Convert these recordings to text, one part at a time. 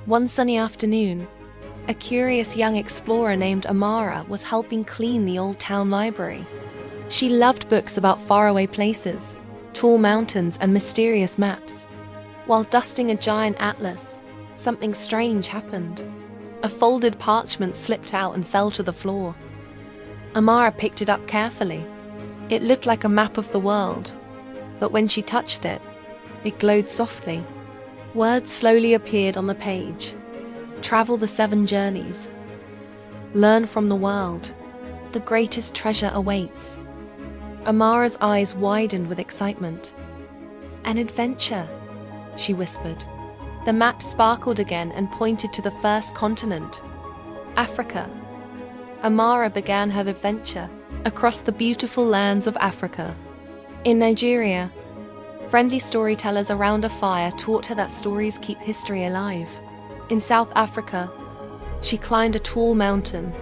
One sunny afternoon, a curious young explorer named Amara was helping clean the old town library. She loved books about faraway places, tall mountains, and mysterious maps. While dusting a giant atlas, something strange happened. A folded parchment slipped out and fell to the floor. Amara picked it up carefully. It looked like a map of the world, but when she touched it, it glowed softly. Words slowly appeared on the page. Travel the 7 journeys. Learn from the world. The greatest treasure awaits. Amara's eyes widened with excitement. An adventure, she whispered. The map sparkled again and pointed to the first continent, Africa. Amara began her adventure across the beautiful lands of Africa. In Nigeria, friendly storytellers around a fire taught her that stories keep history alive. In South Africa, she climbed a tall mountain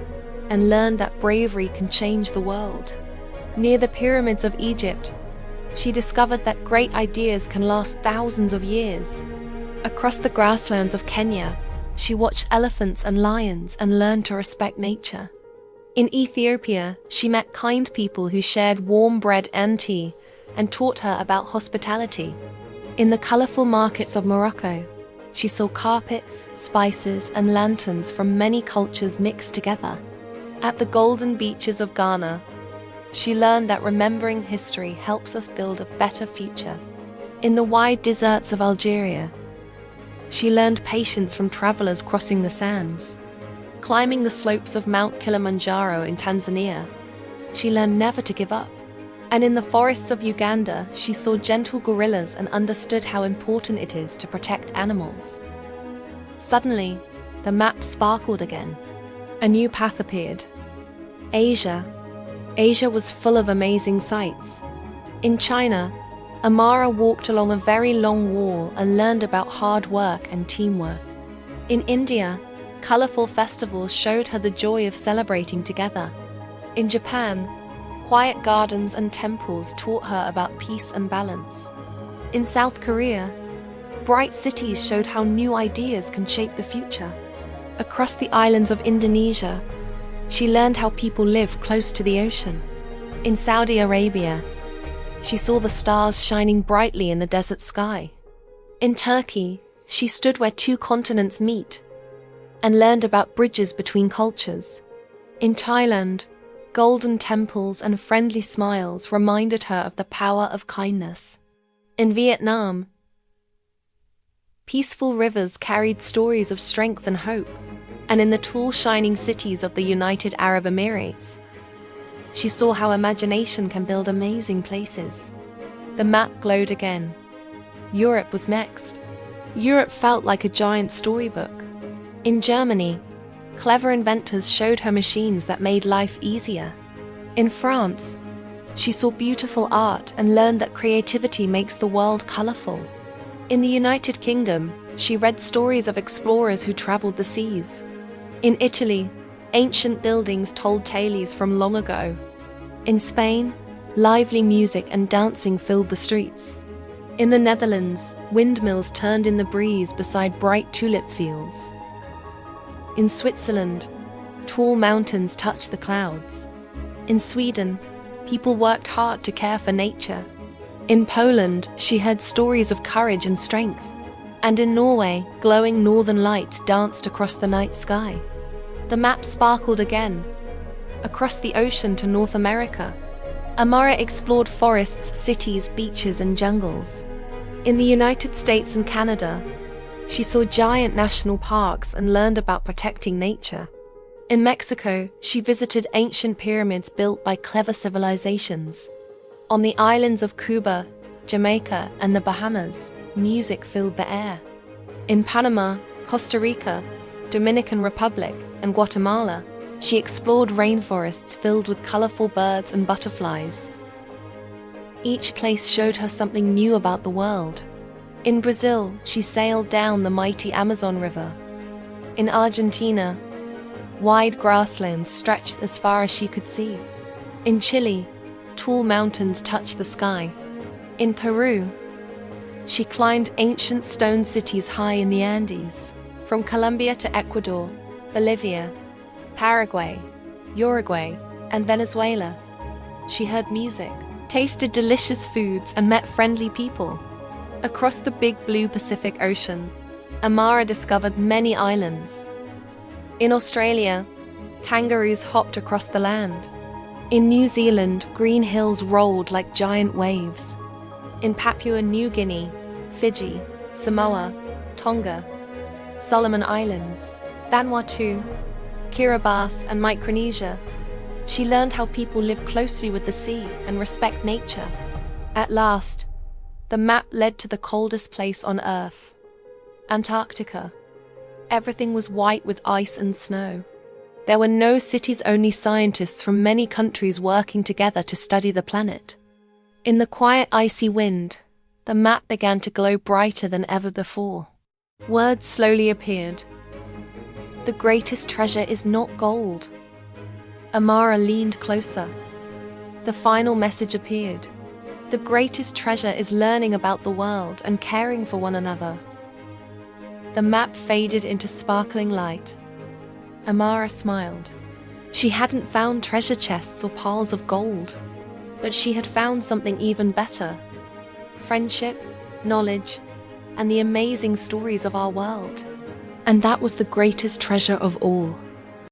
and learned that bravery can change the world. Near the pyramids of Egypt, she discovered that great ideas can last thousands of years. Across the grasslands of Kenya, she watched elephants and lions and learned to respect nature. In Ethiopia, she met kind people who shared warm bread and tea and taught her about hospitality. In the colorful markets of Morocco, she saw carpets, spices, and lanterns from many cultures mixed together. At the golden beaches of Ghana, she learned that remembering history helps us build a better future. In the wide deserts of Algeria, she learned patience from travelers crossing the sands. Climbing the slopes of Mount Kilimanjaro in Tanzania, she learned never to give up. And in the forests of Uganda, she saw gentle gorillas and understood how important it is to protect animals. Suddenly, the map sparkled again. A new path appeared. Asia. Asia was full of amazing sights. In China, Amara walked along a very long wall and learned about hard work and teamwork. In India, colorful festivals showed her the joy of celebrating together. In Japan, quiet gardens and temples taught her about peace and balance. In South Korea, bright cities showed how new ideas can shape the future. Across the islands of Indonesia, she learned how people live close to the ocean. In Saudi Arabia, she saw the stars shining brightly in the desert sky. In Turkey, she stood where 2 continents meet and learned about bridges between cultures. In Thailand, golden temples and friendly smiles reminded her of the power of kindness. In Vietnam, peaceful rivers carried stories of strength and hope. And in the tall, shining cities of the United Arab Emirates, she saw how imagination can build amazing places. The map glowed again. Europe was next. Europe felt like a giant storybook. In Germany, clever inventors showed her machines that made life easier. In France, she saw beautiful art and learned that creativity makes the world colorful. In the United Kingdom, she read stories of explorers who traveled the seas. In Italy, ancient buildings told tales from long ago. In Spain, lively music and dancing filled the streets. In the Netherlands, windmills turned in the breeze beside bright tulip fields. In Switzerland, tall mountains touched the clouds. In Sweden, people worked hard to care for nature. In Poland, she heard stories of courage and strength. And in Norway, glowing northern lights danced across the night sky. The map sparkled again. Across the ocean to North America, Amara explored forests, cities, beaches, and jungles. In the United States and Canada, she saw giant national parks and learned about protecting nature. In Mexico, she visited ancient pyramids built by clever civilizations. On the islands of Cuba, Jamaica, and the Bahamas, music filled the air. In Panama, Costa Rica, Dominican Republic, and Guatemala, she explored rainforests filled with colorful birds and butterflies. Each place showed her something new about the world. In Brazil, she sailed down the mighty Amazon River. In Argentina, wide grasslands stretched as far as she could see. In Chile, tall mountains touched the sky. In Peru, she climbed ancient stone cities high in the Andes. From Colombia to Ecuador, Bolivia, Paraguay, Uruguay, and Venezuela, she heard music, tasted delicious foods, and met friendly people. Across the big blue Pacific Ocean, Amara discovered many islands. In Australia, kangaroos hopped across the land. In New Zealand, green hills rolled like giant waves. In Papua New Guinea, Fiji, Samoa, Tonga, Solomon Islands, Vanuatu, Kiribati, and Micronesia, she learned how people live closely with the sea and respect nature. At last, the map led to the coldest place on Earth, Antarctica. Everything was white with ice and snow. There were no cities, only scientists from many countries working together to study the planet. In the quiet, icy wind, the map began to glow brighter than ever before. Words slowly appeared. The greatest treasure is not gold. Amara leaned closer. The final message appeared. The greatest treasure is learning about the world and caring for one another. The map faded into sparkling light. Amara smiled. She hadn't found treasure chests or piles of gold, but she had found something even better: friendship, knowledge, and the amazing stories of our world. And that was the greatest treasure of all.